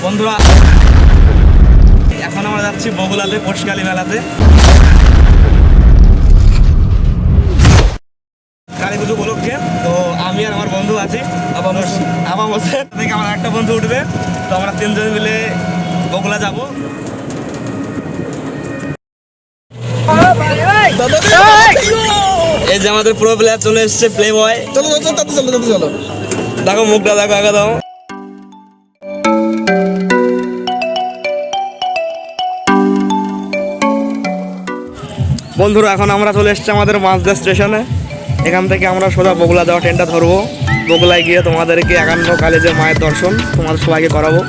বন্ধুরা এখন আমরা যাচ্ছি বগুলাতে পটশিখালী মেলাতে, কালী পুজো উপলক্ষে। তো আমি আর আমার বন্ধু আছি, আবাম হোসেন থেকে আমার একটা বন্ধু উঠবে। তো আমরা তিনজন মিলে বগুলা যাবো। এই যে আমাদের প্রো প্লেয়ার চলে এসছে, প্লে বয়। চলো দেখো মুখটা দেখো, আগে দাও। বন্ধুরা এখন আমরা চলে এসেছি আমাদের মাঝদা স্টেশনে। এখান থেকে আমরা সোজা বগুলা যাওয়া ট্রেনটা ধরবো। বগুলায় গিয়ে তোমাদেরকে 51 কালীজের মায়ের দর্শন তোমাদের সবাইকে করাবো।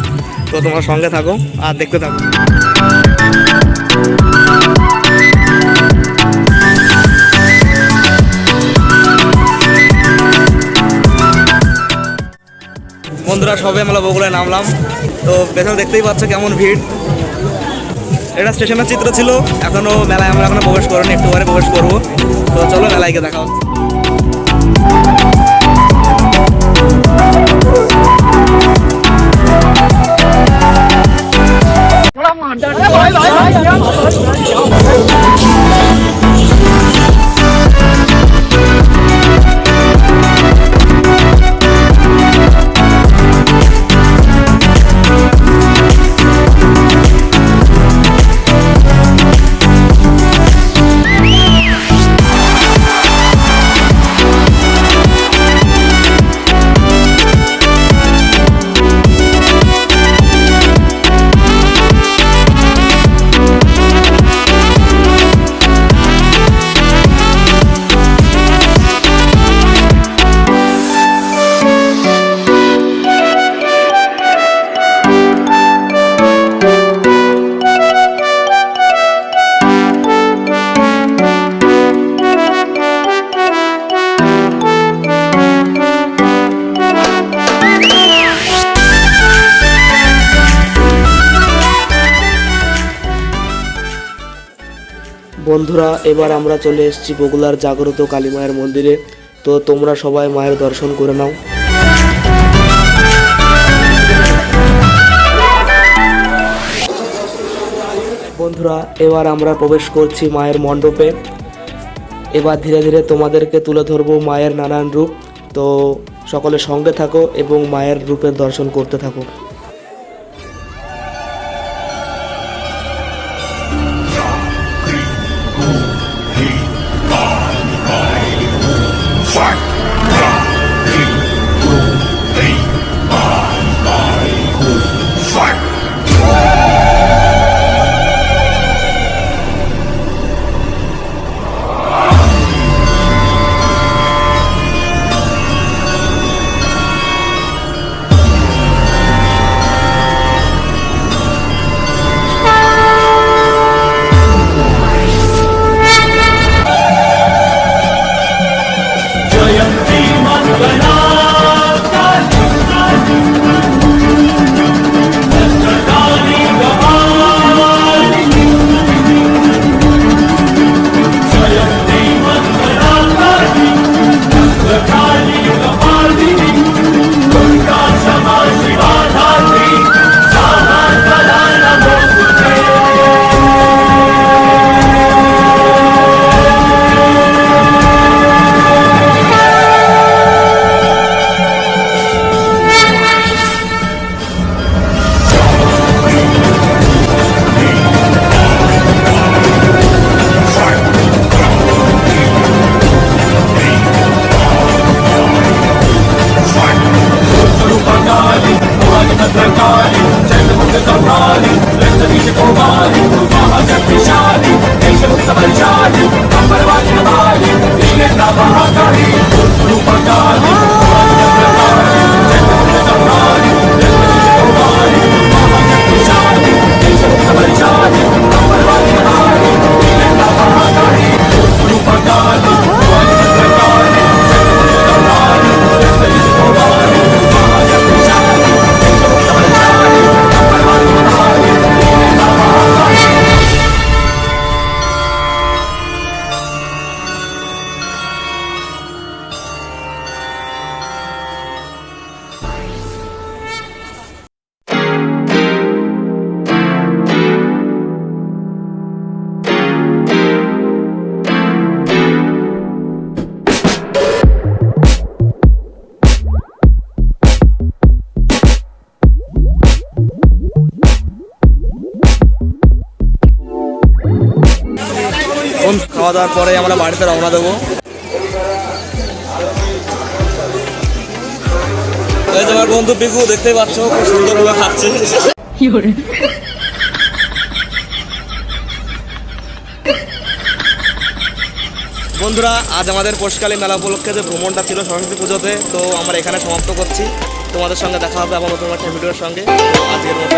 তো তোমরা সঙ্গে থাকো আর দেখতে থাকো। বন্ধুরা সবাই আমরা বগুলায় নামলাম। তো পেছনে দেখতেই পাচ্ছ কেমন ভিড়। এটা স্টেশনের চিত্র ছিল, এখনো মেলায় আমরা এখনো প্রবেশ করিনি, একটু পরে প্রবেশ করবো। তো চলো মেলায় গিয়ে দেখা হচ্ছে। বন্ধুরা এবার আমরা চলে এসেছি বগুলার জাগ্রত কালী মায়ের মন্দিরে। তো তোমরা সবাই মায়ের দর্শন করে নাও। বন্ধুরা এবার আমরা প্রবেশ করছি মায়ের মণ্ডপে। এবার ধীরে ধীরে তোমাদেরকে তুলে ধরবো মায়ের নানান রূপ। তো সকলে সঙ্গে থাকো এবং মায়ের রূপের দর্শন করতে থাকো। খাওয়া দাওয়ার পরে আমরা বাড়িতে রওনা দেবো। এই যে আমার বন্ধু পিকু, দেখতেই পাচ্ছ খুব সুন্দরভাবে খাচ্ছে। বন্ধুরা, আজ আমাদের পৌষকালী মেলা উপলক্ষে যে ভ্রমণটা ছিল সরস্বতী পুজোতে, তো আমরা এখানে সমাপ্ত করছি। তোমাদের সঙ্গে দেখা হবে আবার নতুন একটা ভিডিওর সঙ্গে। আজকের মতো